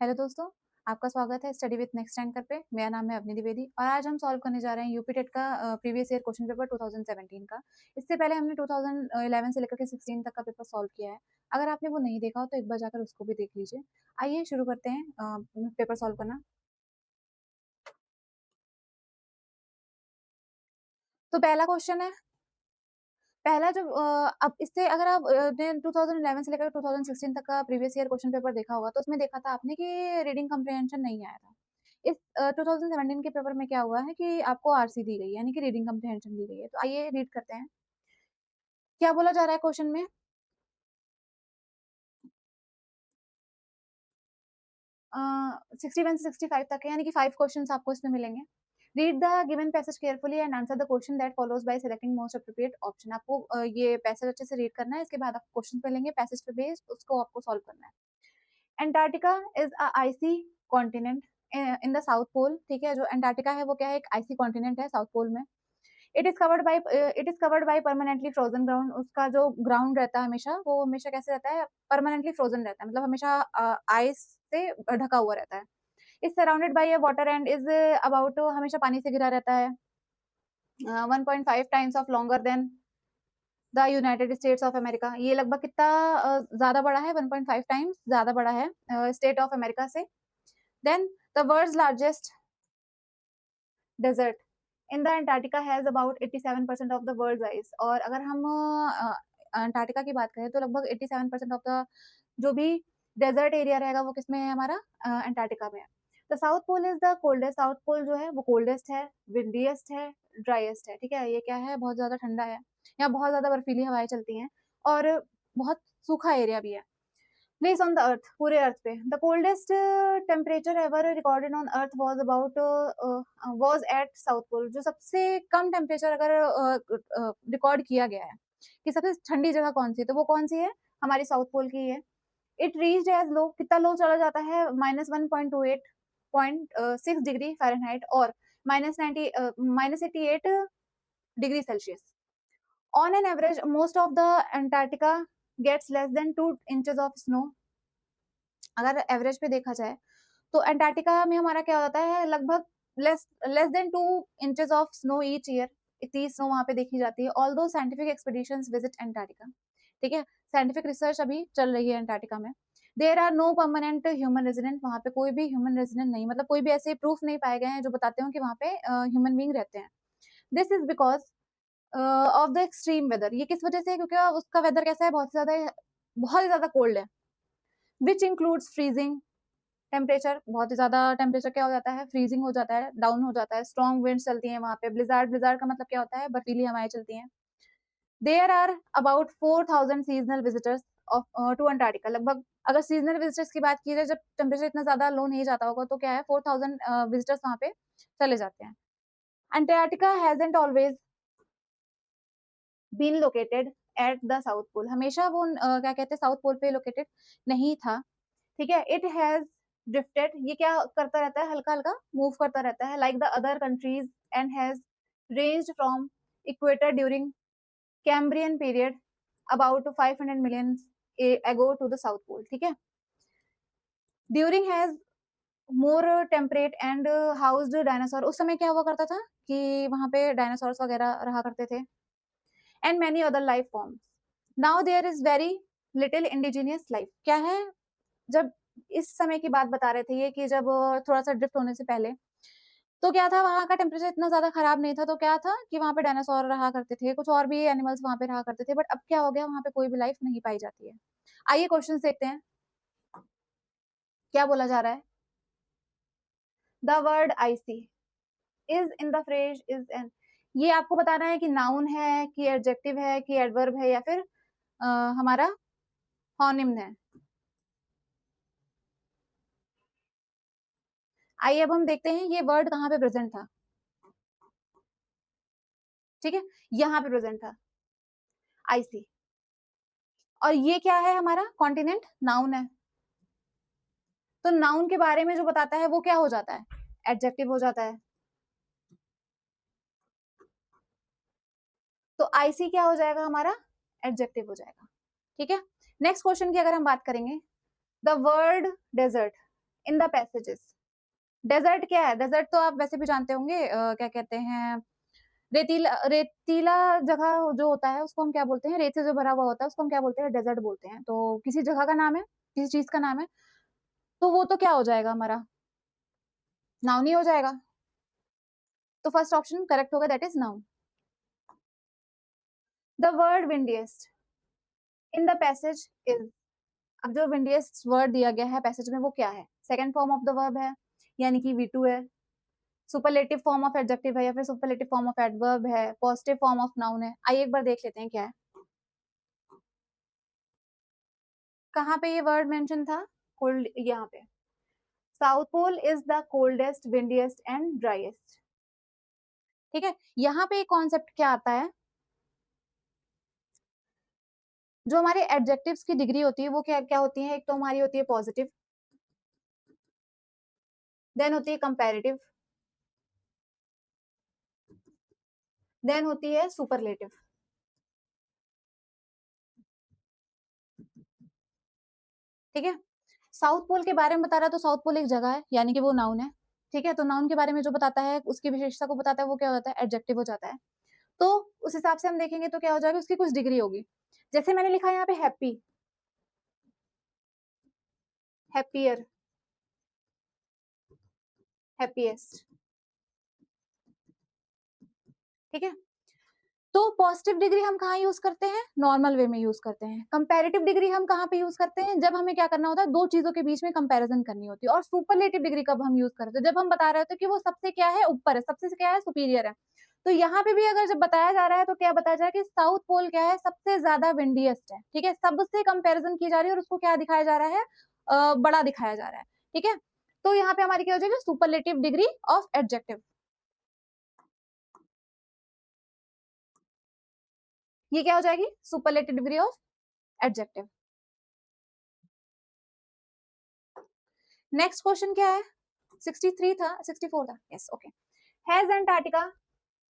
Hello दोस्तों, आपका स्वागत है स्टडी विद नेक्स्ट एंकर पे। मेरा नाम है अवनी द्विवेदी और आज हम सॉल्व करने जा रहे हैं यूपी टेट का प्रीवियस ईयर क्वेश्चन पेपर 2017 का। इससे पहले हमने 2011 से लेकर के 16 तक का पेपर सॉल्व किया है। अगर आपने वो नहीं देखा हो तो एक बार जाकर उसको भी देख लीजिए। आइए शुरू करते हैं पेपर सॉल्व करना। तो पहला क्वेश्चन है, पहला जो अब इससे अगर आप 2011 से लेकर 2016 तक का प्रीवियस ईयर क्वेश्चन पेपर देखा होगा तो उसमें देखा था आपने कि रीडिंग कम्प्रीहेंशन नहीं आया था। इस 2017 के पेपर में क्या हुआ है कि आपको आरसी दी गई है, यानी कि रीडिंग कम्प्रीहेंशन दी गई है। तो आइए रीड करते हैं क्या बोला जा रहा है क्वेश्चन में। 61 से 65 तक है, यानी कि 5 क्वेश्चंस आपको इसमें मिलेंगे। Read the given passage carefully and answer the question that follows bye selecting most appropriate option. आपको ये पैसेज अच्छे से रीड करना है, इसके बाद आपको क्वेश्चन मिलेंगे पैसेज पे बेस्ड, उसको आपको सॉल्व करना है। Antarctica is a icy continent in the South Pole. ठीक है, जो एंटार्क्टिका है वो क्या है, एक आइसी कॉन्टिनेंट है साउथ पोल में। It is covered by permanently frozen ground. उसका जो ग्राउंड रहता है हमेशा, वो हमेशा कैसे रहता है, परमानेंटली फ्रोजन रहता है, मतलब हमेशा आइस से ढका हुआ रहता है। Is surrounded by a water and is about, हमेशा पानी से घिरा रहता है। 1.5 times of longer than the United states of America. ये लगभग कितना ज्यादा बड़ा है, 1.5 टाइम्स ज्यादा बड़ा है स्टेट ऑफ अमेरिका से। Then the world's largest desert in the Antarctica has about 87% of the world ice. और अगर हम अंटार्कटिका की बात करें तो लगभग 87% ऑफ द जो भी डेजर्ट एरिया रहेगा वो किसमें है, हमारा अंटार्कटिका में है। The South Pole is the coldest. South Pole जो है वो कोल्डेस्ट है, विंडीएस्ट है, ड्राइएस्ट है। ठीक है, ये क्या है, बहुत ज्यादा ठंडा है, यहाँ बहुत ज्यादा बर्फीली हवाएं चलती हैं और बहुत सूखा एरिया भी है। प्लेस ऑन द अर्थ, पूरे अर्थ पे the coldest temperature ever recorded on earth was at South Pole. जो सबसे कम टेम्परेचर अगर रिकॉर्ड किया गया है कि सबसे ठंडी जगह कौन सी है, तो वो कौन सी है, हमारी साउथ पोल की है। इट रीच्ड एज लो, कितना लो चला जाता है, -1.28.6 डिग्री फ़ारेनहाइट और -88 degree Celsius. On an average most of the Antarctica gets less than 2 inches of snow. अगर एवरेज पे देखा जाए तो अंटार्कटिका में हमारा क्या होता है, लगभग less less than 2 inches of snow each year. इतनी स्नो वहां पे देखी जाती है। ऑल दो साइंटिफिक एक्सपीडिशंस विजिट अंटार्कटिका। ठीक है, साइंटिफिक रिसर्च अभी चल रही है अंटार्कटिका में। There are no permanent human resident. वहां पे कोई भी ह्यूमन रेजिडेंट नहीं, मतलब कोई भी ऐसे प्रूफ नहीं पाए गए हैं जो बताते हो कि वहां पे ह्यूमन बींग रहते हैं। This is because of the extreme weather. ये किस वजह से है, क्योंकि उसका वेदर कैसा है, बहुत ही ज्यादा कोल्ड है। विच इंक्लूड्स फ्रीजिंग टेम्परेचर, बहुत ही ज्यादा टेम्परेचर क्या हो जाता है, फ्रीजिंग हो जाता है, डाउन हो जाता है। स्ट्रॉन्ग विंड्स चलती हैं वहां पे। ब्लिजार्ड, ब्लिजार्ड का मतलब क्या होता है, बर्फीली हवाएं चलती हैं। There are about 4,000 seasonal visitors of to Antarctica. लगभग अगर सीजनल विजिटर्स की बात की जाए, जब टेम्परेचर इतना ज्यादा लो नहीं जाता होगा, तो क्या है, 4,000 विजिटर्स वहां पे चले जाते हैं। Antarctica hasn't always been located at the South Pole. हमेशा वो क्या कहते हैं, साउथ पोल पे लोकेटेड नहीं था। ठीक है, इट हैज ड्रिफ्टेड, ये क्या करता रहता है, हल्का हल्का मूव करता रहता है, like the other countries, and has ranged from equator during Cambrian period about 500 million एगो टू द साउथ पोल। ठीक है, during has more temperate and housed dinosaur. उस समय क्या हुआ करता था कि वहां पे डायनासोर्स वगैरह रहा करते थे, and many other life forms. Now there is very little indigenous life. क्या है, जब इस समय की बात बता रहे थे ये कि जब थोड़ा सा ड्रिफ्ट होने से पहले, तो क्या था, वहां का टेम्परेचर इतना ज्यादा खराब नहीं था, तो क्या था कि वहां पे डायनासोर रहा करते थे, कुछ और भी एनिमल्स वहां पे रहा करते थे। बट अब क्या हो गया, वहां पे कोई भी लाइफ नहीं पाई जाती है। आइए क्वेश्चन देखते हैं क्या बोला जा रहा है। The word IC is in the phrase is an. ये आपको बताना है कि नाउन है, कि एडजेक्टिव है, कि एडवर्ब है, या फिर हमारा हॉनिम है। आइए अब हम देखते हैं ये वर्ड कहाँ पे प्रेजेंट था। ठीक है, यहाँ पे प्रेजेंट था आईसी। और ये क्या है, हमारा कॉन्टिनेंट नाउन है। तो नाउन के बारे में जो बताता है वो क्या हो जाता है, एडजेक्टिव हो जाता है। तो आईसी क्या हो जाएगा, हमारा एडजेक्टिव हो जाएगा। ठीक है, नेक्स्ट क्वेश्चन की अगर हम बात करेंगे, the word desert in the passages. Desert क्या है? डेजर्ट तो आप वैसे भी जानते होंगे, क्या कहते हैं, रेतीला रेतीला जगह जो होता है उसको हम क्या बोलते हैं? रेत से जो भरा हुआ होता है उसको हम क्या बोलते हैं? डेजर्ट बोलते हैं। तो किसी जगह का नाम है, किसी चीज का नाम है, तो वो तो क्या हो जाएगा हमारा? नाउन ही हो जाएगा। तो फर्स्ट ऑप्शन करेक्ट होगा, that is noun. The word windiest in the passage is. अब जो विंडिएस्ट वर्ड दिया गया है पैसेज में वो क्या है? Second form of the verb है, यानी कि V2 है, सुपरलेटिव फॉर्म ऑफ एडजेक्टिव है, या फिर सुपरलेटिव फॉर्म ऑफ एडवर्ब है, पॉजिटिव फॉर्म ऑफ नाउन है। आइए एक बार देख लेते हैं क्या है। कहाँ पे ये वर्ड मेंशन था? कोल्ड, यहाँ पे। South Pole is the coldest, windiest and driest. ठीक है, यहाँ पे कॉन्सेप्ट क्या आता है? जो हमारे एडजेक्टिव्स की डिग्री होती है वो क्या क्या होती है? एक तो हमारी होती है पॉजिटिव, देन होती है कंपैरेटिव, देन होती है सुपरलेटिव। ठीक है, साउथ पोल के बारे में बता रहा है तो साउथ पोल एक जगह है, यानी कि वो नाउन है। ठीक है, तो नाउन के बारे में जो बताता है, उसकी विशेषता को बताता है, वो क्या होता है? एडजेक्टिव हो जाता है। तो उस हिसाब से हम देखेंगे तो क्या हो जाएगा? उसकी कुछ डिग्री होगी। जैसे मैंने लिखा है यहाँ पे हैप्पी, हैप्पियर, हैप्पीएस्ट। ठीक है, तो पॉजिटिव डिग्री हम कहाँ यूज करते हैं? नॉर्मल वे में यूज करते हैं। कंपैरेटिव डिग्री हम कहाँ पे यूज करते हैं? जब हमें क्या करना होता है? दो चीजों के बीच में कंपैरिजन करनी होती है। और सुपरलेटिव डिग्री कब हम यूज करते हैं? जब हम बता रहे होते हैं कि वो सबसे क्या है? ऊपर है, सबसे क्या है? सुपीरियर है। तो यहाँ पे भी अगर जब बताया जा रहा है तो क्या बताया जा रहा है कि साउथ पोल क्या है? सबसे ज्यादा विंडीएस्ट है। ठीक है, सबसे कंपेरिजन की जा रही है और उसको क्या दिखाया जा रहा है? बड़ा दिखाया जा रहा है। ठीक है, तो यहाँ पे हमारी क्या हो जाएगी? Superlative degree of adjective. ये क्या हो जाएगी? Superlative degree of adjective. Next question क्या है? 63 था, 64 था, yes, okay. Has Antarctica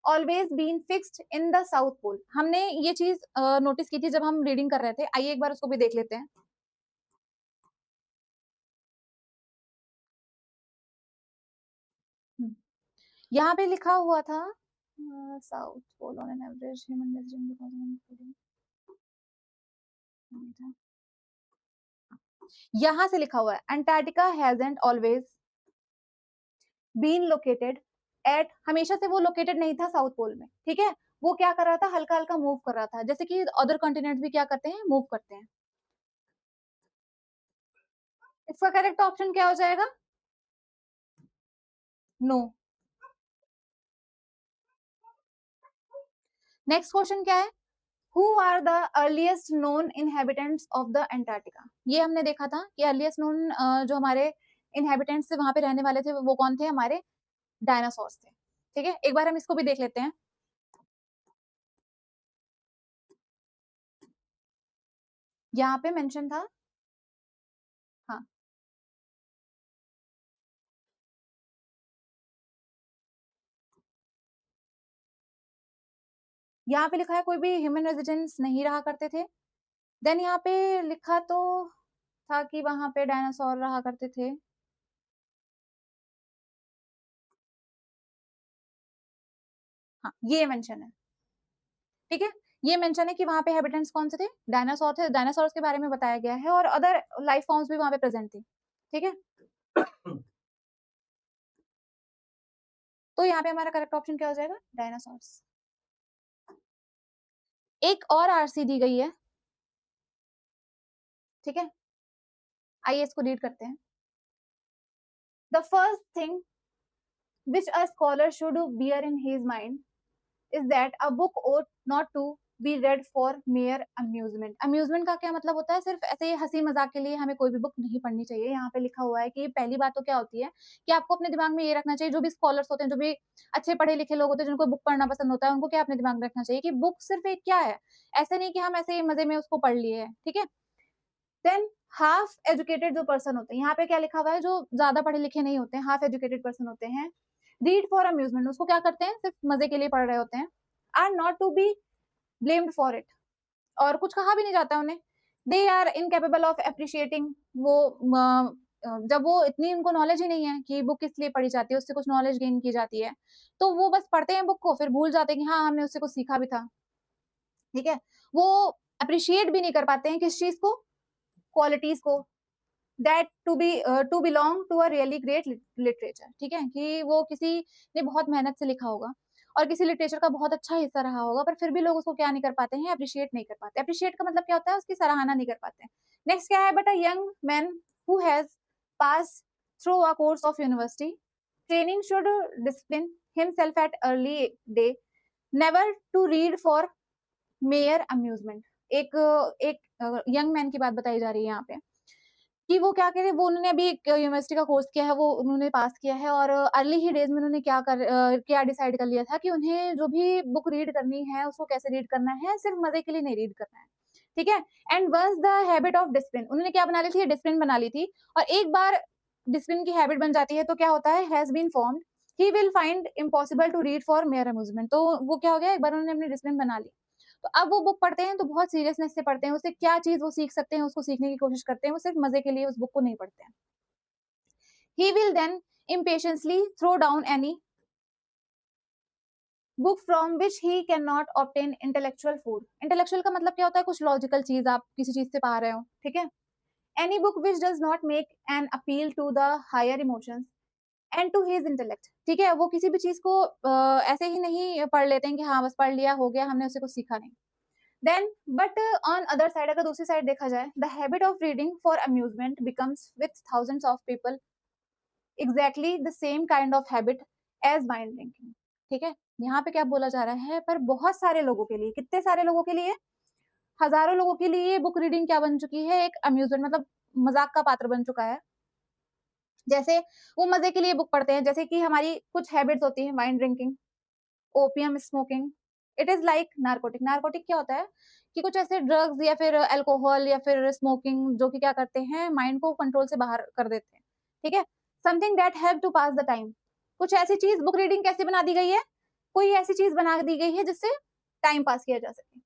always been fixed in the South Pole? हमने ये चीज नोटिस की थी जब हम रीडिंग कर रहे थे। आइए एक बार उसको भी देख लेते हैं। यहाँ पे लिखा हुआ था South Pole on an average human resident, यहाँ से लिखा हुआ है Antarctica hasn't always been located at. हमेशा से वो लोकेटेड नहीं था साउथ पोल में। ठीक है, वो क्या कर रहा था? हल्का हल्का मूव कर रहा था, जैसे कि अदर कॉन्टिनेंट भी क्या करते हैं? मूव करते हैं। इसका करेक्ट ऑप्शन क्या हो जाएगा? नो। नेक्स्ट क्वेश्चन क्या है? Who are the earliest known inhabitants of the Antarctica? ये हमने देखा था कि अर्लीस्ट नोन जो हमारे इनहेबिटेंट्स थे, वहां पे रहने वाले थे, वो कौन थे? हमारे डायनासोर्स थे। ठीक है, एक बार हम इसको भी देख लेते हैं। यहाँ पे मेंशन था, हाँ, यहाँ पे लिखा है कोई भी ह्यूमन रेजिडेंस नहीं रहा करते थे। देन यहाँ पे लिखा तो था कि वहां पे डायनासोर रहा करते थे। हाँ, ये मेंशन है। ठीक है, ये मेंशन है कि वहां पे हैबिटेंट्स कौन से थे? डायनासोर थे। डायनासोर के बारे में बताया गया है और अदर लाइफ फॉर्म्स भी वहां पे प्रेजेंट थी। ठीक है, तो यहाँ पे हमारा करेक्ट ऑप्शन क्या हो जाएगा? डायनासोर्स। एक और आरसी दी गई है। ठीक है, आइए इसको रीड करते हैं। The first thing which a scholar should bear in his mind is that a book ought not to be read for mere amusement। amusement का क्या मतलब होता है? सिर्फ ऐसे ही हंसी मजाक के लिए हमें कोई भी बुक नहीं पढ़नी चाहिए। यहाँ पे लिखा हुआ है कि पहली बात तो क्या होती है कि आपको अपने दिमाग में ये रखना चाहिए, जो भी स्कॉलर्स होते हैं, जो भी अच्छे पढ़े लिखे लोग होते हैं, जिनको बुक पढ़ना पसंद होता है, उनको क्या अपने दिमाग में रखना चाहिए कि बुक सिर्फ एक क्या है, ऐसे नहीं कि हम ऐसे ही मजे में उसको पढ़ लिए है। ठीक है, देन हाफ एजुकेटेड जो पर्सन होते हैं, यहाँ पे क्या लिखा हुआ है? जो ज्यादा पढ़े लिखे नहीं होते हैं, हाफ एजुकेटेड पर्सन होते हैं, रीड फॉर अम्यूजमेंट, उसको क्या करते हैं? सिर्फ मजे के लिए पढ़ रहे होते हैं। Are not to be blamed for it, और कुछ कहा भी नहीं जाता उन्हें। They are incapable of appreciating, वो जब वो इतनी उनको नॉलेज ही नहीं है कि बुक किस लिए पढ़ी जाती है, उससे कुछ नॉलेज गेन की जाती है, तो वो बस पढ़ते हैं बुक को, फिर भूल जाते हैं कि हाँ, हमने उससे कुछ सीखा भी था, ठीक है? वो एप्रिशिएट भी नहीं कर पाते हैं किस चीज़ को, क्वालिटीज़ को, that to belong to a really great literature, ठीक है? कि वो किसी ने बहुत मेहनत से लिखा होगा और किसी लिटरेचर का बहुत अच्छा हिस्सा रहा होगा, पर फिर भी लोग उसको क्या नहीं कर पाते हैं, एप्रिशिएट नहीं कर पाते। एप्रिशिएट का मतलब क्या होता है? उसकी सराहना नहीं कर पाते हैं। नेक्स्ट क्या है? But a young man who has passed through a course of university training should discipline himself at early day, never to read for mere amusement. एक एक यंग मैन की बात बताई जा रही है यहाँ पे कि वो क्या कह रहे, वो उन्होंने अभी एक यूनिवर्सिटी का कोर्स किया है, वो उन्होंने पास किया है और अर्ली ही डेज में उन्होंने क्या डिसाइड कर लिया था कि उन्हें जो भी बुक रीड करनी है उसको कैसे रीड करना है, सिर्फ मजे के लिए नहीं रीड करना है, ठीक है? And once the habit of discipline, उन्होंने क्या बना ली थी, डिसिप्लिन बना ली थी। और एक बार डिसिप्लिन की हैबिट बन जाती है तो क्या होता है, has been formed, he will find impossible to read for mere amusement. तो वो क्या हो गया, एक बार उन्होंने अपनी डिसिप्लिन बना ली, तो अब वो बुक पढ़ते हैं तो बहुत सीरियसनेस से पढ़ते हैं, उससे क्या चीज़ वो सीख सकते हैं, उसको सीखने की कोशिश करते हैं, वो सिर्फ मज़े के लिए उस बुक को नहीं पढ़ते हैं। He will then impatiently throw down any book from which he cannot obtain intellectual food. Intellectual का मतलब क्या होता है, कुछ लॉजिकल चीज़ आप किसी चीज़ से पा रहे हो, ठीक है? Any book which does not make an appeal to the higher emotions and to his intellect, ठीक है? वो किसी भी चीज़ को ऐसे ही नहीं पढ़ लेते हैं कि हाँ, बस पढ़ लिया, हो गया, हमने उससे कुछ सीखा नहीं। Then but on other side, अगर दूसरी साइड देखा जाए, the habit of reading for amusement becomes with thousands of people exactly the same kind of habit as mind drinking, ठीक है? यहाँ पे क्या बोला जा रहा है, पर बहुत सारे लोगों के लिए, कितने सारे लोगों के लिए, हजारों लोगों के लिए बुक रीडिंग क्या बन चुकी है, एक अम्यूजमेंट, मतलब मजाक का पात्र बन चुका है। जैसे वो मजे के लिए बुक पढ़ते हैं, जैसे कि हमारी कुछ हैबिट्स होती है, wine drinking, opium smoking, it is like narcotic. Narcotic क्या होता है कि कुछ ऐसे ड्रग्स या फिर अल्कोहल या फिर स्मोकिंग जो कि क्या करते हैं, माइंड को कंट्रोल से बाहर कर देते हैं, ठीक है? Something that help to pass the time, कुछ ऐसी चीज, बुक रीडिंग कैसे बना दी गई है, कोई ऐसी चीज बना दी गई है जिससे टाइम पास किया जा सके।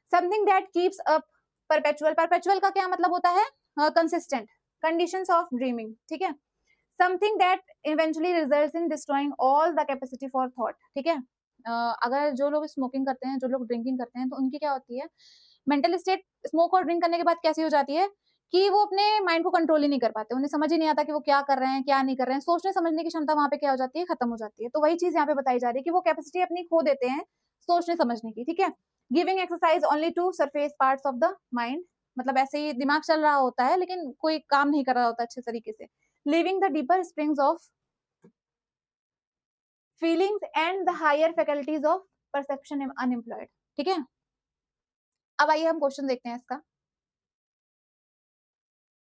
Something that keeps up perpetual, perpetual का क्या मतलब होता है, कंसिस्टेंट कंडीशंस ऑफ ड्रीमिंग, ठीक है? Something that eventually results in destroying all the capacity for thought, ठीक है? अगर जो लोग स्मोकिंग करते हैं, जो लोग ड्रिंकिंग करते हैं, तो उनकी क्या होती है, मेंटल स्टेट स्मोक और ड्रिंक करने के बाद कैसी हो जाती है कि वो अपने माइंड को कंट्रोल ही नहीं कर पाते, उन्हें समझ ही नहीं आता कि वो क्या कर रहे हैं, क्या नहीं कर रहे हैं, सोचने समझने की क्षमता वहाँ पे क्या हो जाती है, खत्म हो जाती है। तो वही चीज़ यहाँ पे बताई जा रही है कि वो कैपेसिटी अपनी खो देते हैं सोचने समझने की, ठीक है? Giving exercise only to surface parts of the mind, मतलब ऐसे ही दिमाग चल रहा होता है लेकिन कोई काम नहीं कर रहा होता अच्छे तरीके से। Leaving the deeper springs of feelings and the higher faculties of perception unemployed, ठीक है? अब आइए हम क्वेश्चन देखते हैं इसका।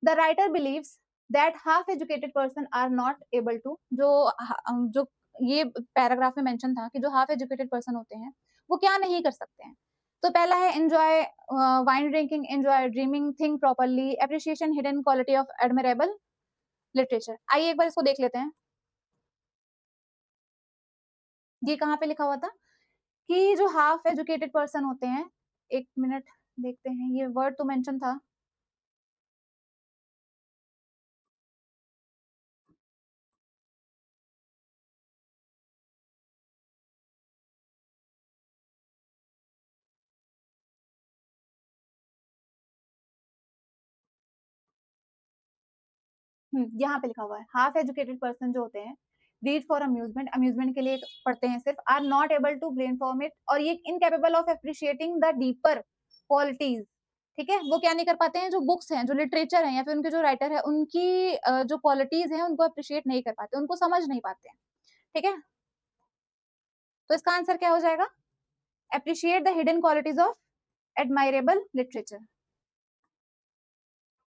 The writer believes that half educated person are not able to, जो ये पैराग्राफ में मेंशन था कि जो हाफ एजुकेटेड पर्सन होते हैं वो क्या नहीं कर सकते हैं। तो पहला है enjoy wine drinking, enjoy dreaming, think properly, appreciation hidden quality of admirable literature. आइए एक बार इसको देख लेते हैं, ये कहाँ पे लिखा हुआ था कि जो हाफ एजुकेटेड पर्सन होते हैं, एक मिनट देखते हैं, ये वर्ड तो मेंशन था। यहाँ पे लिखा हुआ है, हाफ एजुकेटेड पर्सन जो होते हैं, रीड फॉर अम्यूजमेंट, अम्यूजमेंट के लिए पढ़ते हैं सिर्फ, are not able to brain form it, और ये incapable of appreciating the deeper qualities, ठीक है? वो क्या नहीं कर पाते हैं, जो बुक्स हैं, जो लिटरेचर है या फिर उनके जो राइटर है, उनकी जो क्वालिटीज हैं उनको अप्रिशिएट नहीं कर पाते, उनको समझ नहीं पाते हैं, ठीक है? तो इसका आंसर क्या हो जाएगा, appreciate the hidden qualities of admirable literature.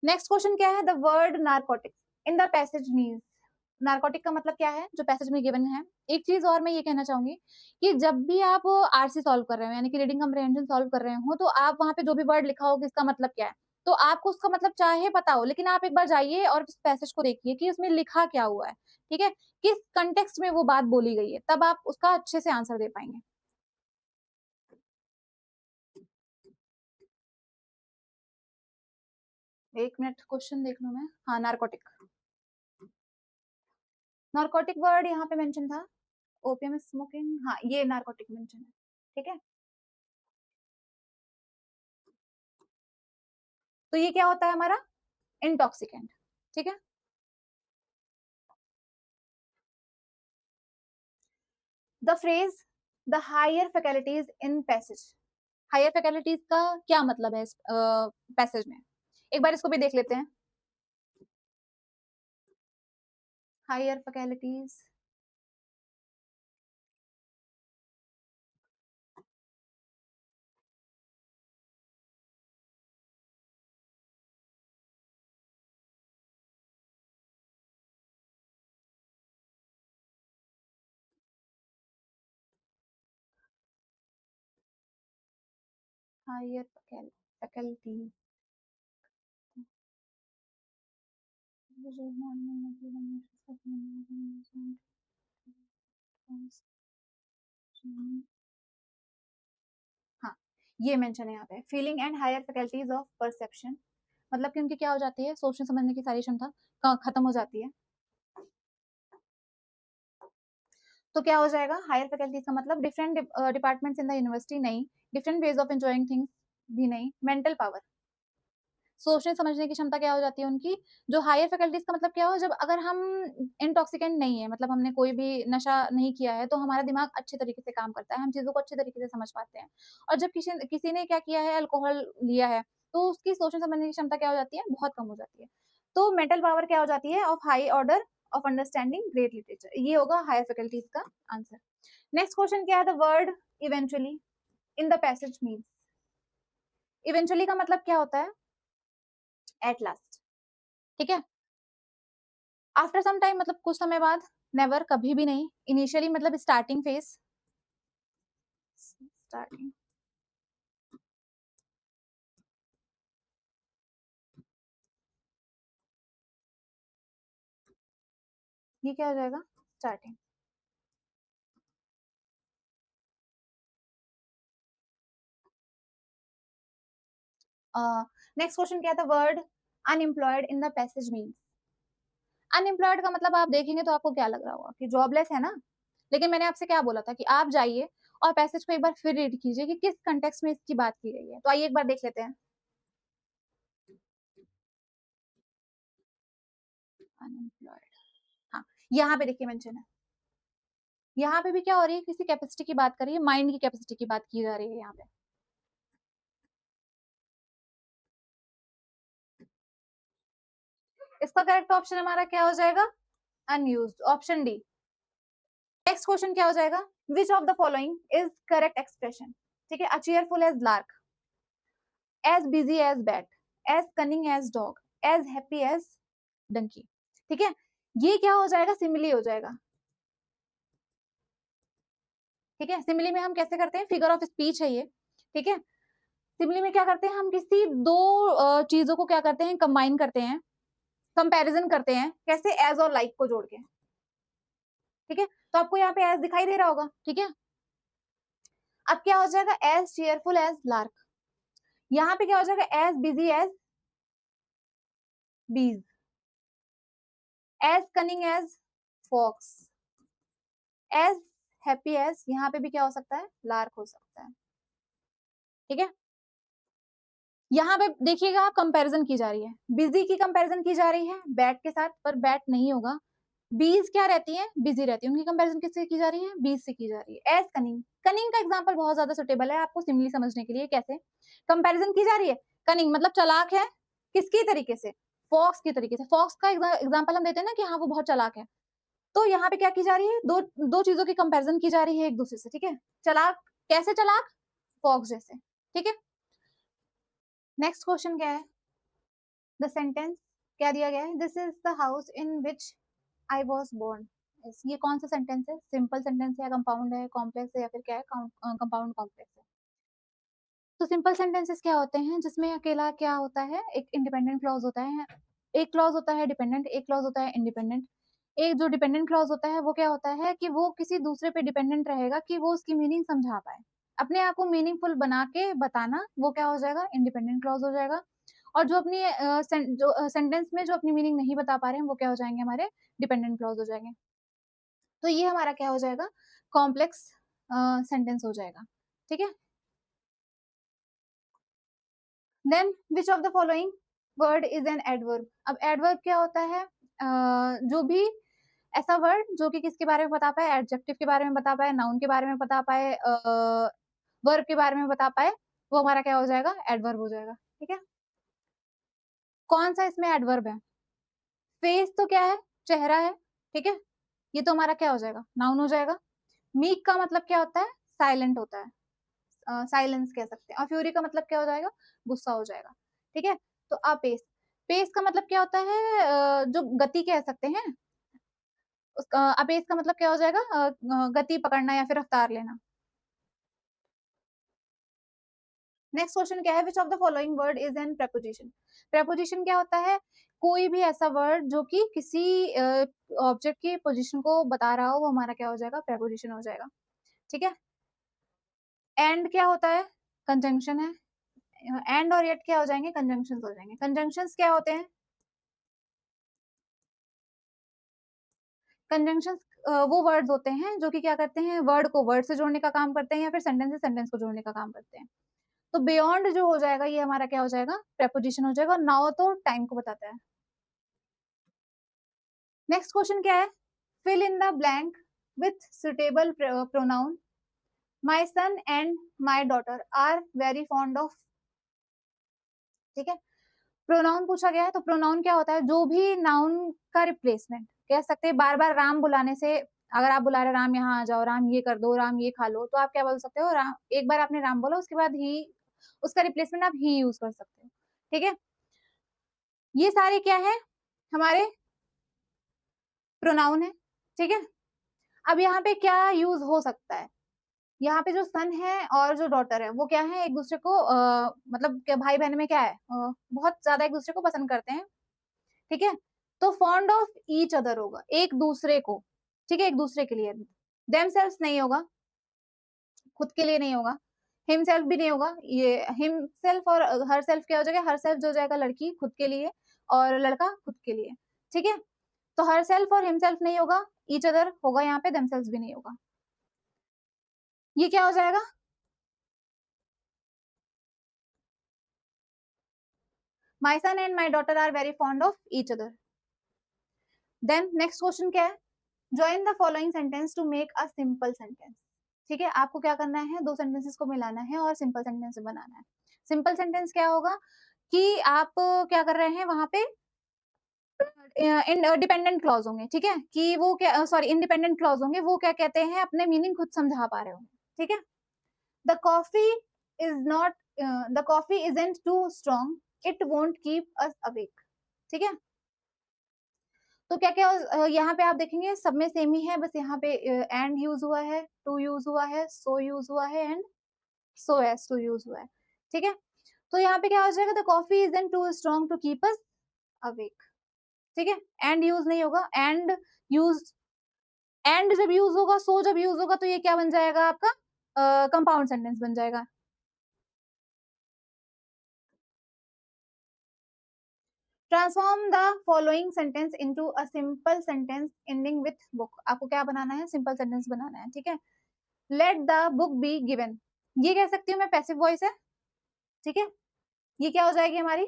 Next question क्या है, the word narcotics in the passage means, narcotic का मतलब क्या है जो पैसेज में गिवन है। एक चीज और मैं ये कहना चाहूंगी कि जब भी आप आरसी सॉल्व कर रहे हो, यानी कि रीडिंग कम्प्रहेंशन सॉल्व कर रहे हो, तो आप वहां पे जो भी वर्ड लिखा हो कि इसका मतलब क्या है, तो आपको उसका मतलब चाहे पता हो, लेकिन आप एक बार जाइए और उस पैसेज को देखिए कि उसमें लिखा क्या हुआ है, ठीक है? किस कंटेक्स्ट में वो बात बोली गई है, तब आप उसका अच्छे से आंसर दे पाएंगे। एक मिनट क्वेश्चन देख लूं मैं, हाँ, नारकोटिक। नार्कोटिक वर्ड यहाँ पे मेंशन था, ओपियम स्मोकिंग, हाँ ये नार्कोटिक मेंशन है, ठीक है। तो ये क्या होता है हमारा, इंटॉक्सिकेंट, ठीक है। The phrase the higher faculties in passage, higher faculties का क्या मतलब है इस पैसेज में, एक बार इसको भी देख लेते हैं। हायर फैकल्टीज, हायर फैकल्टीज, हाँ ये मेंशन है यहाँ पे, feeling and higher faculties of perception, मतलब कि उनकी क्या हो जाती है, सोचने समझने की सारी क्षमता खत्म हो जाती है। तो क्या हो जाएगा, हायर फैकल्टीज का मतलब different departments in the university नहीं, different ways of enjoying things भी नहीं, मेंटल पावर, सोचने समझने की क्षमता क्या हो जाती है उनकी। जो हायर फैकल्टीज का मतलब क्या हो, जब अगर हम इंटॉक्सिकेंट नहीं है, मतलब हमने कोई भी नशा नहीं किया है, तो हमारा दिमाग अच्छे तरीके से काम करता है, हम चीजों को अच्छे तरीके से समझ पाते हैं। और जब किसी किसी ने क्या किया है, अल्कोहल लिया है, तो उसकी सोचने समझने की क्षमता क्या हो जाती है, बहुत कम हो जाती है। तो मेंटल पावर क्या हो जाती है, of high order of understanding great literature, ये होगा हायर फैकल्टीज का आंसर। नेक्स्ट क्वेश्चन क्या है, the word eventually in the passage means, eventually का मतलब क्या होता है, एट लास्ट, ठीक है। आफ्टर सम टाइम मतलब कुछ समय बाद, नेवर कभी भी नहीं, इनिशियली मतलब स्टार्टिंग फेज, स्टार्टिंग, ये क्या हो जाएगा, स्टार्टिंग। नेक्स्ट क्वेश्चन क्या था, word unemployed in the passage means, unemployed का मतलब आप देखेंगे तो आपको क्या लग रहा होगा कि जॉबलेस है ना, लेकिन मैंने आपसे क्या बोला था कि आप जाइए और पैसेज को एक बार फिर रीड कीजिए कि किस कंटेक्स्ट में इसकी बात की गई है। तो आइए एक बार देख लेते हैं। अनएम्प्लॉयड, हाँ यहाँ पे देखिए मेंशन है, यहाँ पे भी क्या हो रही है, किसी कैपेसिटी की बात कर रही है, माइंड की कैपेसिटी की बात की जा रही है यहाँ पे। इसका करेक्ट ऑप्शन हमारा क्या हो जाएगा, unused, option D. Next question क्या हो जाएगा, which of the following is correct expression, ठीक है। A cheerful as lark, as busy as bat, as cunning as dog, as happy as donkey, ठीक है। ये क्या हो जाएगा, सिमिली हो जाएगा, ठीक है। सिमिली में हम कैसे करते हैं, फिगर ऑफ स्पीच है ये, ठीक है। सिमिली में क्या करते हैं, हम किसी दो चीजों को क्या करते हैं, कंबाइन करते हैं, कंपैरिजन करते हैं, कैसे, एज और लाइक को जोड़ के, ठीक है। तो आपको यहाँ पे एज दिखाई दे रहा होगा, ठीक है। अब क्या हो जाएगा, एज चीयरफुल एज लार्क, यहाँ पे क्या हो जाएगा, as busy as bees, as cunning as fox, as happy as, यहाँ पे भी क्या हो सकता है, लार्क हो सकता है, ठीक है। यहाँ पे देखिएगा आप, कंपैरिजन की जा रही है, बिजी की कंपैरिजन की जा रही है बैट के साथ, पर बैट नहीं होगा। बीज क्या रहती है, बिजी रहती है, उनकी कंपैरिजन किससे की जा रही है, बीज से की जा रही है। एज कनिंग, कनिंग का एग्जांपल बहुत ज्यादा सुटेबल है आपको सिमिली समझने के लिए, कैसे कंपैरिजन की जा रही है, कनिंग मतलब चालाक है, किसकी तरीके से, फॉक्स की तरीके से। फॉक्स का एग्जांपल हम देते हैं ना कि हाँ वो बहुत चालाक है, तो यहाँ पे क्या की जा रही है, दो दो चीजों की कंपैरिजन की जा रही है एक दूसरे से, ठीक है। चालाक, कैसे चालाक, फॉक्स जैसे, ठीक है। नेक्स्ट क्वेश्चन क्या है, द सेंटेंस क्या दिया गया है, this is the house in which I was born, ये कौन सा सेंटेंस है, सिंपल सेंटेंस है, कंपाउंड है, कॉम्प्लेक्स है, या फिर क्या है, कंपाउंड कॉम्प्लेक्स है। तो सिंपल सेंटेंसेस क्या होते हैं, जिसमें अकेला क्या होता है, एक इंडिपेंडेंट क्लॉज होता है, एक क्लॉज होता है डिपेंडेंट, एक क्लॉज होता है इंडिपेंडेंट। एक जो डिपेंडेंट क्लॉज होता है वो क्या होता है कि वो किसी दूसरे पे डिपेंडेंट रहेगा कि वो उसकी मीनिंग समझा पाए, अपने आप को मीनिंगफुल बना के बताना, वो क्या हो जाएगा, इंडिपेंडेंट क्लॉज हो जाएगा। और जो अपनी जो सेंटेंस में जो अपनी मीनिंग नहीं बता पा रहे हैं, वो क्या हो जाएंगे, हमारे डिपेंडेंट क्लॉज हो जाएंगे। तो ये हमारा क्या हो जाएगा, कॉम्प्लेक्स सेंटेंस हो जाएगा, ठीक है। Then which of the following word is an adverb. अब एडवर्ब क्या होता है, जो भी ऐसा वर्ड जो कि किसके बारे में बता पाए, एडजेक्टिव के बारे में बता पाए, नाउन के बारे में बता पाए, वर्ब के बारे में बता पाए, वो हमारा क्या हो जाएगा, एडवर्ब हो जाएगा, ठीक है। कौन सा इसमें एडवर्ब है, फेस तो क्या है, चेहरा है, ठीक है, ये तो हमारा क्या हो जाएगा, नाउन हो जाएगा। मीक का मतलब क्या होता है, साइलेंट होता है, साइलेंस कह सकते हैं। और फ्यूरी का मतलब क्या हो जाएगा, गुस्सा हो जाएगा, ठीक है। तो अपेस, पेस का मतलब क्या होता है, जो गति कह सकते हैं, अपेस का मतलब क्या हो जाएगा, गति पकड़ना या फिर रफ्तार लेना। नेक्स्ट क्वेश्चन क्या है, विच of the following word is N preposition. Preposition क्या होता है, कोई भी ऐसा वर्ड जो कि किसी ऑब्जेक्ट की पोजीशन को बता रहा हो, वो हमारा क्या हो जाएगा, प्रेपोजिशन हो जाएगा, ठीक है। एंड क्या होता है, कंजंक्शन है, एंड और येट क्या हो जाएंगे, कंजंक्शंस हो जाएंगे। कंजंक्शंस क्या होते हैं, कंजंक्शंस वो वर्ड्स होते हैं जो कि क्या करते हैं, वर्ड को वर्ड से जोड़ने का काम करते हैं या फिर सेंटेंस से सेंटेंस को जोड़ने का काम करते हैं। तो बियॉन्ड जो हो जाएगा ये हमारा क्या हो जाएगा, प्रेपोजिशन हो जाएगा। और नाउ तो टाइम को बताता है। नेक्स्ट क्वेश्चन क्या है, fill in the blank with suitable pronoun. My son and my daughter are very fond of, ठीक है। प्रोनाउन पूछा गया है, तो प्रोनाउन क्या होता है, जो भी नाउन का रिप्लेसमेंट, कह सकते हैं बार बार राम बुलाने से, अगर आप बुला रहे राम यहाँ आ जाओ, राम ये कर दो, राम ये खा लो, तो आप क्या बोल सकते हो, राम, एक बार आपने राम बोला उसके बाद ही, उसका रिप्लेसमेंट आप ही यूज कर सकते हो, ठीक है। ये सारे क्या है, हमारे प्रोनाउन है, ठीक है। अब यहाँ पे क्या यूज हो सकता है, यहाँ पे जो सन है और जो डॉटर है वो क्या है, एक दूसरे को मतलब क्या भाई बहन में क्या है, बहुत ज्यादा एक दूसरे को पसंद करते हैं, ठीक है। तो फॉन्ड ऑफ ईच अदर होगा, एक दूसरे को, ठीक है, एक दूसरे के लिए। देम सेल्फ नहीं होगा, खुद के लिए नहीं होगा। हिम सेल्फ भी नहीं होगा, ये हिम सेल्फ और हर सेल्फ क्या हो जाएगा, हर सेल्फ जो जाएगा लड़की खुद के लिए और लड़का खुद के लिए, ठीक है। तो हर सेल्फ और हिम सेल्फ नहीं होगा, ईच अदर होगा, यहाँ पे देम सेल्फ भी नहीं होगा। ये क्या हो जाएगा, my son and my daughter are very fond of each other. Then next question क्या है, join the following sentence to make a simple sentence, ठीक है। आपको क्या करना है, दो सेंटेंसेस को मिलाना है और सिंपल सेंटेंस बनाना है। सिंपल सेंटेंस क्या होगा कि आप क्या कर रहे हैं वहां पे, डिपेंडेंट क्लॉज होंगे, ठीक है, कि वो क्या, सॉरी इंडिपेंडेंट क्लॉज होंगे, वो क्या कहते हैं, अपने मीनिंग खुद समझा पा रहे होंगे, ठीक है। The coffee is not, the coffee isn't too strong, it won't keep us awake, ठीक है। तो क्या क्या यहाँ पे आप देखेंगे सब में सेम ही है, बस यहाँ पे एंड यूज हुआ है, टू यूज हुआ है, सो यूज हुआ है and so as to use हुआ है, ठीक है। तो यहाँ पे क्या हो जाएगा, the coffee isn't too strong to keep us awake, ठीक है। एंड यूज नहीं होगा, एंड यूज, एंड जब यूज होगा, सो जब यूज होगा, तो ये क्या बन जाएगा आपका, कंपाउंड सेंटेंस बन जाएगा। Transform the following sentence into a simple sentence ending with book. आपको क्या बनाना है, सिंपल सेंटेंस बनाना है, ठीक है। Let the book be given, ये कह सकती हूँ मैं, पैसिव वॉइस है, ठीक है। ये क्या हो जाएगी हमारी,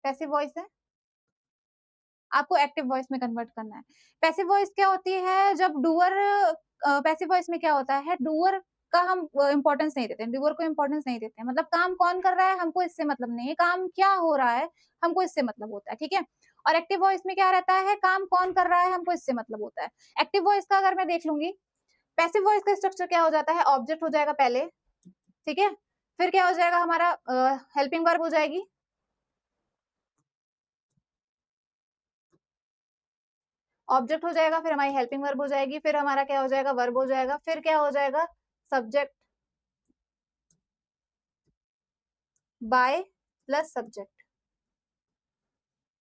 पैसिव वॉइस है। आपको एक्टिव वॉइस में कन्वर्ट करना है। पैसिव वॉइस क्या होती है, जब डूअर, पैसिव वॉइस में क्या होता है, डूअर का हम इंपॉर्टेंस नहीं देते, डूअर को इंपॉर्टेंस नहीं देते, मतलब काम कौन कर रहा है हमको इससे मतलब नहीं है, काम क्या हो रहा है हमको इससे मतलब होता है, ठीक है। और एक्टिव वॉइस में क्या रहता है, काम कौन कर रहा है हमको इससे मतलब होता है। एक्टिव वॉइस का अगर मैं देख लूंगी, पैसिव वॉइस का स्ट्रक्चर क्या हो जाता है, ऑब्जेक्ट हो जाएगा पहले, ठीक है। फिर क्या हो जाएगा हमारा, हेल्पिंग वर्ब हो जाएगी, ऑब्जेक्ट हो जाएगा, फिर हमारी हेल्पिंग वर्ब हो जाएगी, फिर हमारा क्या हो जाएगा, वर्ब हो जाएगा, फिर क्या हो जाएगा, सब्जेक्ट बाय प्लस सब्जेक्ट,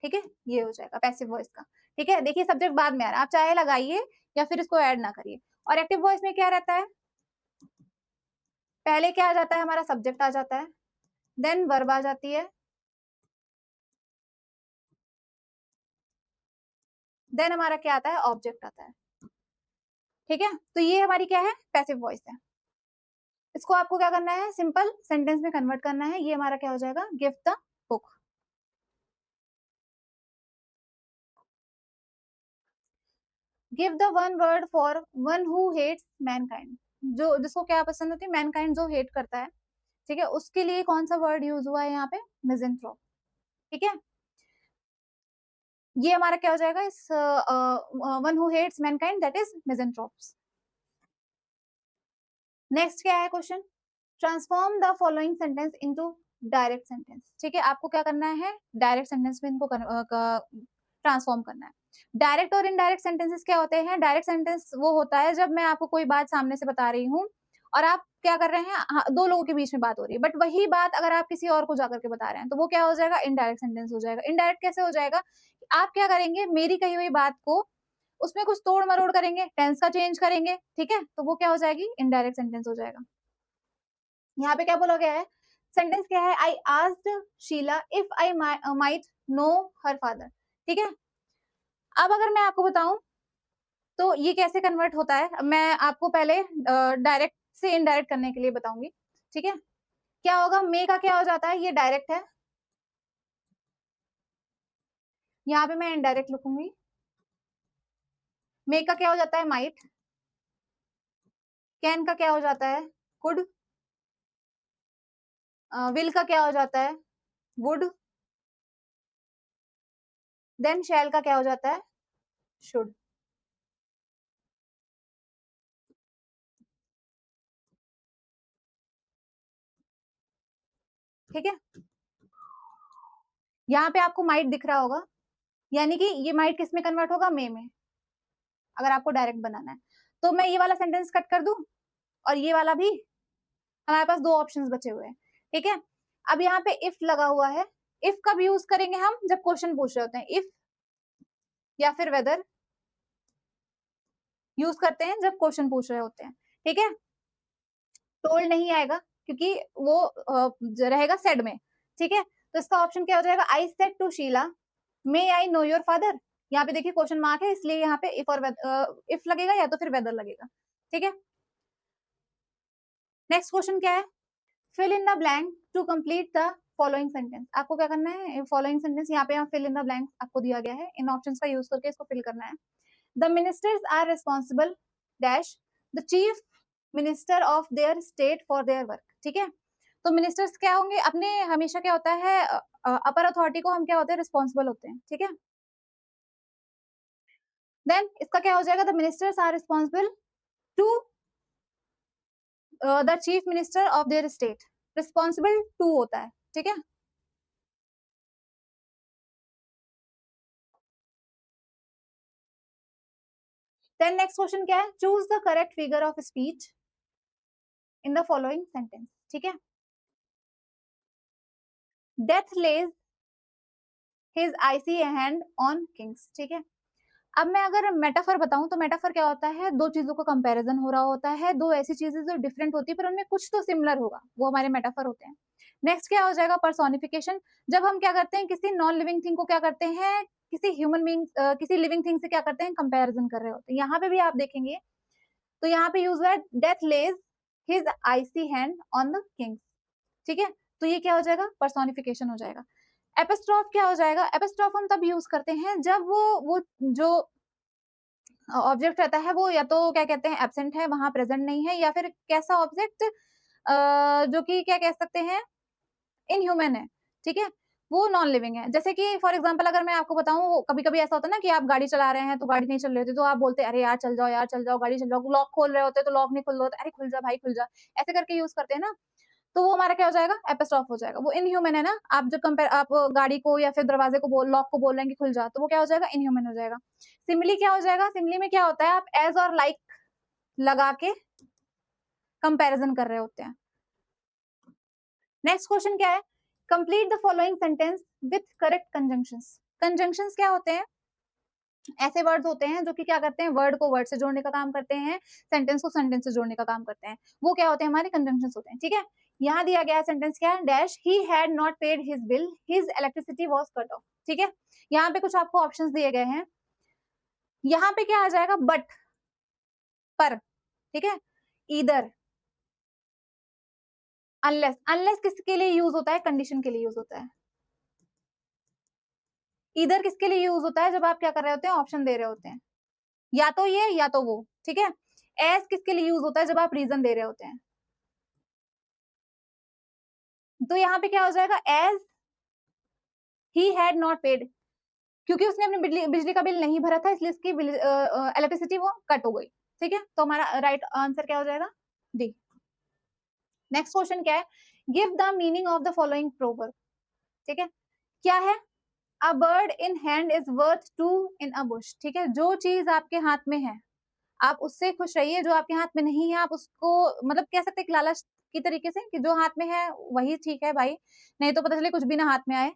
ठीक है। ये हो जाएगा पैसिव वॉइस का, ठीक है। देखिए सब्जेक्ट बाद में आ रहा है, आप चाहे लगाइए या फिर इसको ऐड ना करिए। और एक्टिव वॉइस में क्या रहता है, पहले क्या आ जाता है, हमारा सब्जेक्ट आ जाता है, देन वर्ब आ जाती है, देन हमारा क्या आता है, ऑब्जेक्ट आता है। ठीक है, तो ये हमारी क्या है, पैसिव वॉइस है। इसको आपको क्या करना है, सिंपल सेंटेंस में कन्वर्ट करना है। ये हमारा क्या हो जाएगा, gift the book. Give the one word for one who hates mankind. जो जिसको क्या पसंद होती है, मैनकाइंड जो हेट करता है, ठीक है, उसके लिए कौन सा वर्ड यूज हुआ है यहाँ पे, मिज़ेंथ्रोप। ठीक है, ये हमारा क्या हो जाएगा, इस one who hates mankind that is misanthropes. Next क्या है question, transform the following sentence into direct sentence. ठीक है, आपको क्या करना है, डायरेक्ट सेंटेंस में इनको ट्रांसफॉर्म करना है। डायरेक्ट और इनडायरेक्ट सेंटेंसेस क्या होते हैं, डायरेक्ट सेंटेंस वो होता है जब मैं आपको कोई बात सामने से बता रही हूँ और आप क्या कर रहे हैं, दो लोगों के बीच में बात हो रही है, बट वही बात अगर आप किसी और को जाकर के बता रहे हैं तो वो क्या हो जाएगा, इनडायरेक्ट सेंटेंस हो जाएगा। इनडायरेक्ट कैसे हो जाएगा, आप क्या करेंगे, मेरी कही हुई बात को उसमें कुछ तोड़ मरोड़ करेंगे, टेंस का चेंज करेंगे, ठीक है, तो वो क्या हो जाएगी, इनडायरेक्ट सेंटेंस हो जाएगा। यहाँ पे क्या बोला गया है, सेंटेंस क्या है, I asked Sheila if I might know her father. ठीक है, अब अगर मैं आपको बताऊं तो ये कैसे कन्वर्ट होता है, मैं आपको पहले डायरेक्ट से इनडायरेक्ट करने के लिए बताऊंगी। ठीक है, क्या होगा, मे का क्या हो जाता है, ये डायरेक्ट है, यहाँ पे मैं इनडायरेक्ट लिखूंगी। मे का क्या हो जाता है, माइट। कैन का क्या हो जाता है, कुड। विल का क्या हो जाता है, वुड। देन शैल का क्या हो जाता है, शुड। ठीक है, यहाँ पे आपको माइट दिख रहा होगा, यानी कि ये माइट किस में कन्वर्ट होगा, मे में, अगर आपको डायरेक्ट बनाना है। तो मैं ये वाला सेंटेंस कट कर दूं और ये वाला भी, हमारे पास दो ऑप्शंस बचे हुए हैं। ठीक है, अब यहाँ पे इफ लगा हुआ है, इफ कब यूज करेंगे हम, जब क्वेश्चन पूछ रहे होते हैं, इफ या फिर वेदर यूज करते हैं जब क्वेश्चन पूछ रहे होते हैं। ठीक है, टोल्ड नहीं आएगा क्योंकि वो रहेगा सेड में। ठीक है, तो इसका ऑप्शन क्या हो जाएगा, I said to Sheila may I know your father. यहाँ पे देखिए क्वेश्चन मार्क है, इसलिए यहाँ पे इफ और इफ लगेगा या तो फिर वेदर लगेगा। ठीक है, नेक्स्ट क्वेश्चन क्या है, fill in the blank to complete the following sentence. आपको क्या करना है, फॉलोइंग सेंटेंस यहाँ पे फिल इन द ब्लैंक आपको दिया गया है, इन ऑप्शंस का यूज करके इसको फिल करना है। The ministers are responsible dash the chief minister of their state for their work. ठीक है, तो मिनिस्टर्स क्या होंगे, अपने हमेशा क्या होता है, अपर अथॉरिटी को हम क्या होते हैं, रिस्पॉन्सिबल होते हैं। ठीक है, देन इसका क्या हो जाएगा, the ministers are responsible to the chief minister of their state. Responsible to होता है। ठीक है, देन नेक्स्ट क्वेश्चन क्या है, choose the correct figure of speech in the following sentence. ठीक है, death lays his icy hand on kings. ठीक है, अब मैं अगर मेटाफर बताऊं तो मेटाफर क्या होता है, दो चीजों का कंपैरिजन हो रहा होता है, दो ऐसी चीजें जो डिफरेंट होती है पर उनमें कुछ तो सिमिलर होगा, वो हमारे मेटाफर होते हैं। नेक्स्ट क्या हो जाएगा, पर्सोनिफिकेशन। जब हम क्या करते हैं, किसी नॉन लिविंग थिंग को क्या करते हैं, किसी ह्यूमन बीइंग किसी लिविंग थिंग से क्या करते हैं, कंपैरिजन कर रहे होते हैं। यहाँ पे भी आप देखेंगे तो यहाँ पे यूज हुआ है, death lays his icy hand on the kings. ठीक है, तो ये क्या हो जाएगा, पर्सोनिफिकेशन हो जाएगा। एपिस्ट्रॉफ क्या हो जाएगा, एपिस्ट्रॉफ हम तब यूज करते हैं जब वो जो ऑब्जेक्ट रहता है वो या तो क्या कहते हैं, एब्सेंट है, वहां प्रेजेंट नहीं है, या फिर कैसा ऑब्जेक्ट जो कि क्या कह सकते हैं, इनह्यूमन है। ठीक है, वो नॉन लिविंग है। जैसे कि फॉर एग्जांपल अगर मैं आपको बताऊं, कभी कभी ऐसा होता है ना कि आप गाड़ी चला रहे हैं तो गाड़ी नहीं चल रही होती, तो आप बोलते हैं अरे यार चल जाओ, यार चल जाओ, गाड़ी चल जाओ, लॉक खोल रहे होते तो लॉक नहीं खुल रहा होता, अरे खुल जा भाई खुल जा, ऐसे करके यूज करते हैं ना, तो वो हमारा क्या हो जाएगा, एपिस्ट्रॉफ हो जाएगा। वो इनह्यूमन है ना, आप जो कंपेयर आप गाड़ी को या फिर दरवाजे को लॉक को बोल रहे हैं कि खुल जा, तो वो क्या हो जाएगा, इनह्यूमन हो जाएगा। सिमिली क्या हो जाएगा, सिमिली में क्या होता है, आप एज और लाइक लगा के कंपैरिजन कर रहे होते हैं। नेक्स्ट क्वेश्चन क्या है, complete the following sentence with correct conjunctions. Conjunctions क्या होते हैं, ऐसे वर्ड्स होते हैं जो कि क्या करते हैं, वर्ड को वर्ड से जोड़ने का काम करते हैं, सेंटेंस को सेंटेंस से जोड़ने का काम करते हैं, वो क्या होते हैं, हमारे कंजंक्शंस होते हैं। ठीक है, यहाँ दिया गया सेंटेंस क्या है, dash he had not paid his bill his electricity was cut off. ठीक है, यहाँ पे कुछ आपको ऑप्शंस दिए गए हैं, यहाँ पे क्या आ जाएगा, बट, पर, ठीक है, ईदर, अनलेस। अनलेस किसके लिए यूज होता है, कंडीशन के लिए यूज होता है। ईदर किसके लिए यूज होता है, जब आप क्या कर रहे होते हैं, ऑप्शन दे रहे होते हैं, या तो ये या तो वो, ठीक है। एज किसके लिए यूज होता है, जब आप रीजन दे रहे होते हैं। तो यहाँ पे क्या हो जाएगा, as he had not paid, क्योंकि उसने अपनी बिजली का बिल नहीं भरा था, इसलिए उसकी इलेक्ट्रिसिटी वो कट हो गई, ठीक है। तो हमारा राइट आंसर क्या हो जाएगा, डी। नेक्स्ट क्वेश्चन क्या है, give the meaning of the following proverb, ठीक है। क्या है, a bird in hand is worth two in a bush, ठीक है। जो चीज आपके हाथ में है आप उससे खुश रहिए, जो आपके हाथ में नहीं है आप उसको, मतलब कह सकते हैं लालच की तरीके से, कि जो हाथ में है वही ठीक है भाई, नहीं तो पता चले कुछ भी ना हाथ में आए।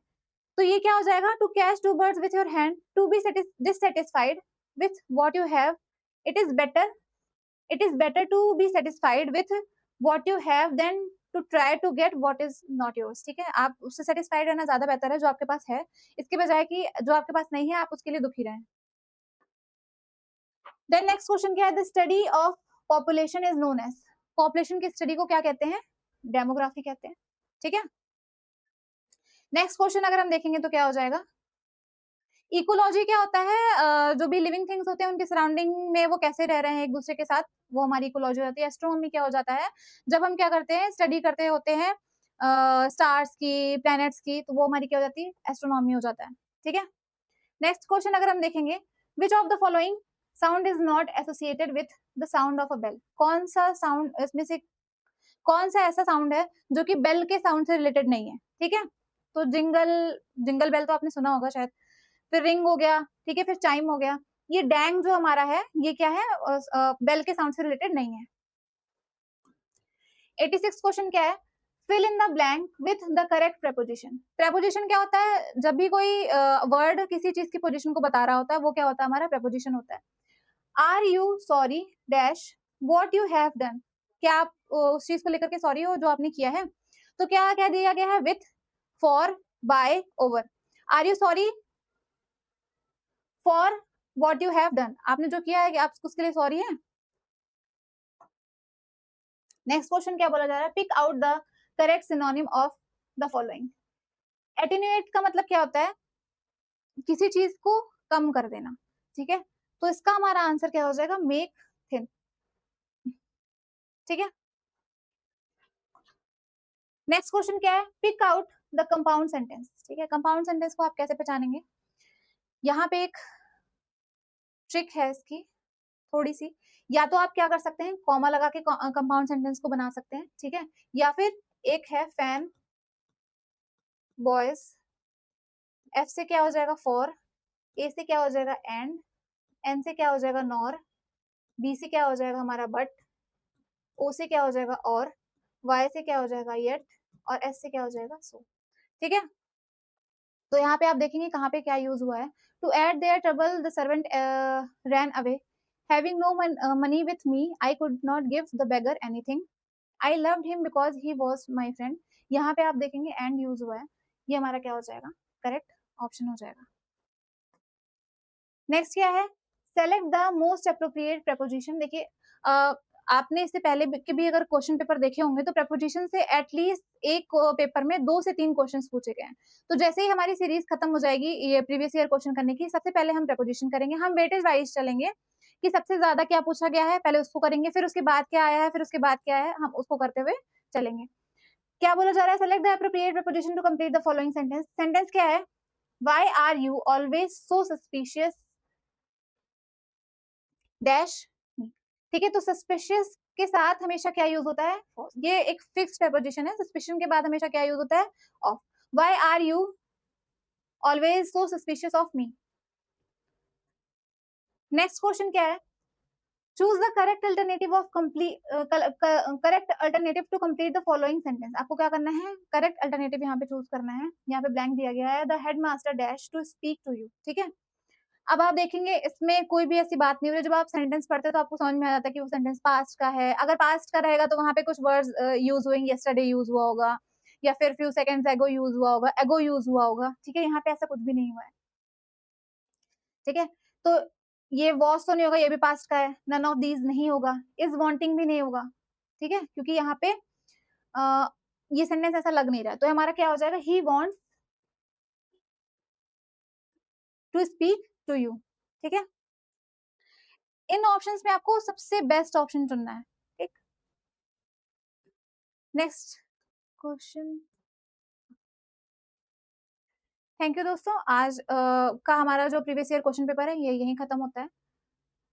तो ये क्या हो जाएगा, to catch two birds with your hand, to be dissatisfied with what you have, it is better, it is better to be satisfied with what you have than to try to get what is not yours, ठीक है। आप उससे satisfied रहना ज्यादा बेहतर है जो आपके पास है, इसके बजाय कि जो आपके पास नहीं है आप उसके लिए दुखी रहें। देन नेक्स्ट क्वेश्चन क्या है, the study of population is known as, population की स्टडी को क्या कहते हैं, डेमोग्राफी कहते हैं, ठीक है। नेक्स्ट क्वेश्चन अगर हम देखेंगे तो क्या हो जाएगा, इकोलॉजी क्या होता है, जो भी लिविंग थिंग्स होते हैं उनके सराउंडिंग में वो कैसे रह रहे हैं एक दूसरे के साथ, वो हमारी इकोलॉजी होती है। एस्ट्रोनॉमी क्या हो जाता है, जब हम क्या करते हैं, स्टडी करते होते हैं स्टार्स की, प्लैनेट्स की, तो वो हमारी क्या हो जाती है, एस्ट्रोनॉमी हो जाता है, ठीक है। नेक्स्ट क्वेश्चन अगर हम देखेंगे, which of the following sound is not associated with the sound of a bell, कौन सा साउंड इसमें से, कौन सा ऐसा साउंड है जो कि बेल के साउंड से रिलेटेड नहीं है, ठीक है। तो जिंगल, जिंगल बेल तो आपने सुना होगा शायद, फिर रिंग हो गया, ठीक है, फिर चाइम हो गया। ये डैंग जो हमारा है ये क्या है, बेल के साउंड से रिलेटेड नहीं है। 86 क्वेश्चन क्या है, fill in the blank with the correct preposition. Preposition क्या होता है, जब भी कोई वर्ड किसी चीज की पोजिशन को बता रहा होता है वो क्या होता है, हमारा प्रेपोजिशन होता है। Are you sorry dash what you have done, क्या आप उस चीज को लेकर के सॉरी हो जो आपने किया है, तो क्या क्या दिया गया है, with, for, by, over. Are you sorry for what you have done, आपने जो किया है आप उसके लिए सॉरी है। नेक्स्ट क्वेश्चन क्या बोला जा रहा है, pick out the correct synonym of the following. Attenuate का मतलब क्या होता है, किसी चीज को कम कर देना, ठीक है। तो इसका हमारा आंसर क्या हो जाएगा, मेक थिन, ठीक है। नेक्स्ट क्वेश्चन क्या है, pick out the compound sentence, ठीक है। कंपाउंड सेंटेंस को आप कैसे पहचानेंगे, यहाँ पे एक ट्रिक है इसकी थोड़ी सी, या तो आप क्या कर सकते हैं, कॉमा लगा के कंपाउंड सेंटेंस को बना सकते हैं, ठीक है। या फिर एक है फैन बॉयज, एफ से क्या हो जाएगा, फॉर, ए से क्या हो जाएगा, एंड, एन से क्या हो जाएगा, नॉर, बी से क्या हो जाएगा हमारा बट, ओ से क्या हो जाएगा और, वाई से क्या हो जाएगा येट, और एस से क्या हो जाएगा सो, ठीक है। तो यहाँ पे आप देखेंगे कहाँ पे क्या यूज हुआ है, to add their trouble the servant ran away, having no money with me I could not give the beggar anything, I loved him because he was my friend. यहाँ पे आप देखेंगे एंड यूज हुआ है, ये हमारा क्या हो जाएगा, करेक्ट ऑप्शन हो जाएगा। नेक्स्ट क्या है, select the most appropriate preposition. देखिए आपने इससे पहले के भी अगर क्वेश्चन पेपर देखे होंगे तो प्रपोजिशन से एटलीस्ट एक पेपर में 2 से 3 क्वेश्चंस पूछे गए हैं। तो जैसे ही हमारी सीरीज खत्म हो जाएगी ये प्रीवियस ईयर क्वेश्चन करने की, सबसे पहले हम प्रपोजिशन करेंगे, हम वेटेज वाइज चलेंगे कि सबसे ज्यादा क्या पूछा गया है, पहले उसको करेंगे, फिर उसके बाद क्या आया है, फिर उसके बाद क्या है, हम उसको करते हुए चलेंगे। क्या बोला जा रहा है, select the appropriate preposition to complete the following sentence. Sentence क्या है, why are you always so suspicious dash, ठीक है। तो सस्पिशियस के साथ हमेशा क्या यूज होता है, ये एक फिक्स्ड प्रेपोजिशन है, सस्पिशन के बाद हमेशा क्या यूज होता है, of. Why are you always so suspicious of me. Next question क्या है, choose the correct alternative of correct alternative to complete the following sentence. आपको क्या करना है, करेक्ट अल्टरनेटिव यहाँ पे चूज करना है, यहाँ पे ब्लैंक दिया गया है, the head master dash to speak to you, ठीक है। अब आप देखेंगे इसमें कोई भी ऐसी बात नहीं हो रही, जब आप सेंटेंस पढ़ते हैं तो आपको समझ में आ जाता है कि वो सेंटेंस पास्ट का है। अगर पास्ट का रहेगा तो वहां पे कुछ वर्ड्स यूज हुए, यस्टरडे यूज हुआ होगा, या फिर फ्यू सेकंड्स एगो यूज हुआ होगा, एगो यूज हुआ होगा, ठीक है। यहाँ पे ऐसा कुछ भी नहीं हुआ है, ठीक है। तो ये वॉस तो नहीं होगा, ये भी पास्ट का है, नन ऑफ दीज नहीं होगा, इज वांटिंग भी नहीं होगा, ठीक है, क्योंकि यहाँ पे ये सेंटेंस ऐसा लग नहीं रहा है, तो हमारा क्या हो जाएगा, he wants to speak to you, ठीक है। इन ऑप्शंस में आपको सबसे बेस्ट ऑप्शन चुनना है, ठीक। Next question. थैंक यू दोस्तों, आज का हमारा जो प्रीवियस ईयर क्वेश्चन पेपर है ये यहीं खत्म होता है।